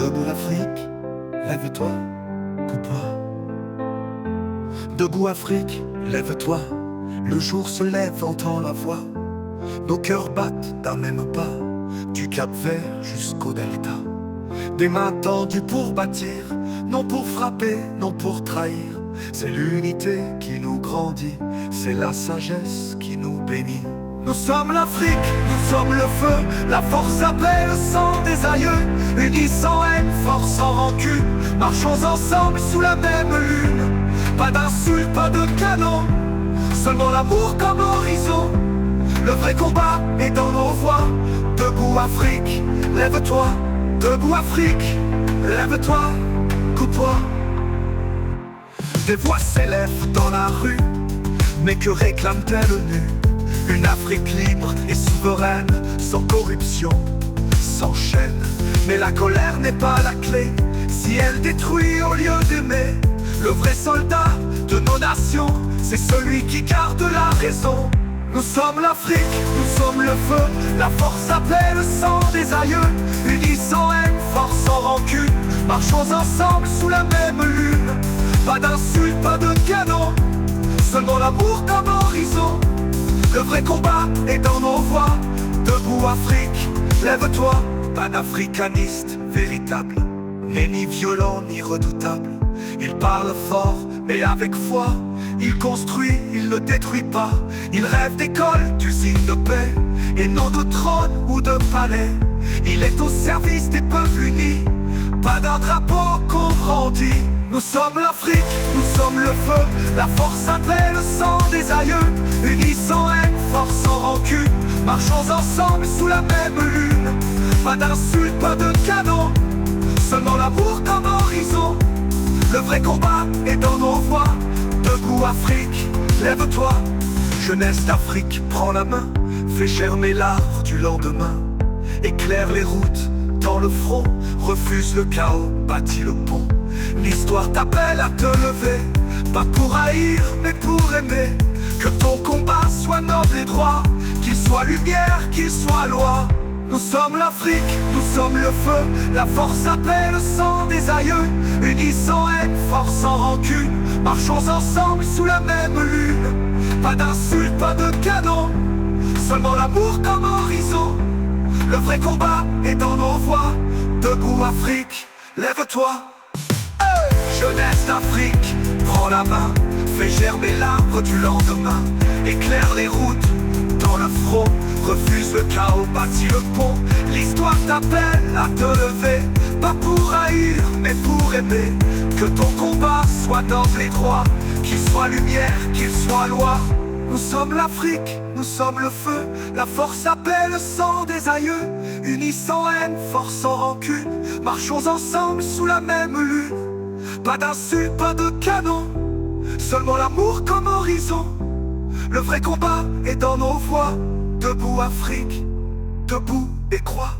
Debout l'Afrique, lève-toi, coupe-toi. Debout Afrique, lève-toi, le jour se lève, entend la voix. Nos cœurs battent d'un même pas, du Cap-Vert jusqu'au Delta. Des mains tendues pour bâtir, non pour frapper, non pour trahir. C'est l'unité qui nous grandit, c'est la sagesse qui nous bénit. Nous sommes l'Afrique, nous sommes le feu, la force appelle le sang des aïeux. Unis sans haine, force sans rancune, marchons ensemble sous la même lune. Pas d'insultes, pas de canon, seulement l'amour comme horizon. Le vrai combat est dans nos voix. Debout Afrique, lève-toi. Debout Afrique, lève-toi, coupe-toi. Des voix s'élèvent dans la rue, mais que réclame-t-elle nue? Une Afrique libre et souveraine, sans corruption, sans chaîne. Mais la colère n'est pas la clé, si elle détruit au lieu d'aimer. Le vrai soldat de nos nations, c'est celui qui garde la raison. Nous sommes l'Afrique, nous sommes le feu, la force appelle le sang des aïeux. Unis sans haine, force sans rancune, marchons ensemble sous la même lune. Pas d'insultes, pas de canon, seulement l'amour comme horizon. Le vrai combat est dans nos voix. Debout Afrique, lève-toi. Panafricaniste véritable, mais ni violent ni redoutable. Il parle fort, mais avec foi. Il construit, il ne détruit pas. Il rêve d'écoles, d'usines de paix, et non de trône ou de palais. Il est au service des peuples unis, pas d'un drapeau qu'on brandit. Nous sommes l'Afrique, nous sommes le feu, la force appelle le sang des aïeux. Unis sans haine, force sans rancune, marchons ensemble sous la même lune. Pas d'insultes, pas de canon, seulement l'amour comme horizon. Le vrai combat est dans nos voix. Debout Afrique, lève-toi. Jeunesse d'Afrique, prends la main, fais germer l'arbre du lendemain. Éclaire les routes dans le front, refuse le chaos, bâtis le pont. L'histoire t'appelle à te lever, pas pour haïr mais pour aimer. Que ton combat soit noble et droit, qu'il soit lumière, qu'il soit loi. Nous sommes l'Afrique, nous sommes le feu, la force appelle le sang des aïeux. Unis sans haine, force sans rancune, marchons ensemble sous la même lune. Pas d'insultes, pas de canon, seulement l'amour comme horizon. Le vrai combat est dans nos voix. Debout Afrique, lève-toi. Jeunesse d'Afrique, prends la main, fais germer l'arbre du lendemain. Éclaire les routes dans le front, refuse le chaos, bâtis le pont. L'histoire t'appelle à te lever, pas pour haïr mais pour aimer. Que ton combat soit noble et droit, qu'il soit lumière, qu'il soit loi. Nous sommes l'Afrique, nous sommes le feu, la force appelle le sang des aïeux. Unis sans haine, force sans rancune, marchons ensemble sous la même lune. Pas d'insultes, pas de canon, seulement l'amour comme horizon. Le vrai combat est dans nos voix. Debout Afrique, debout et crois.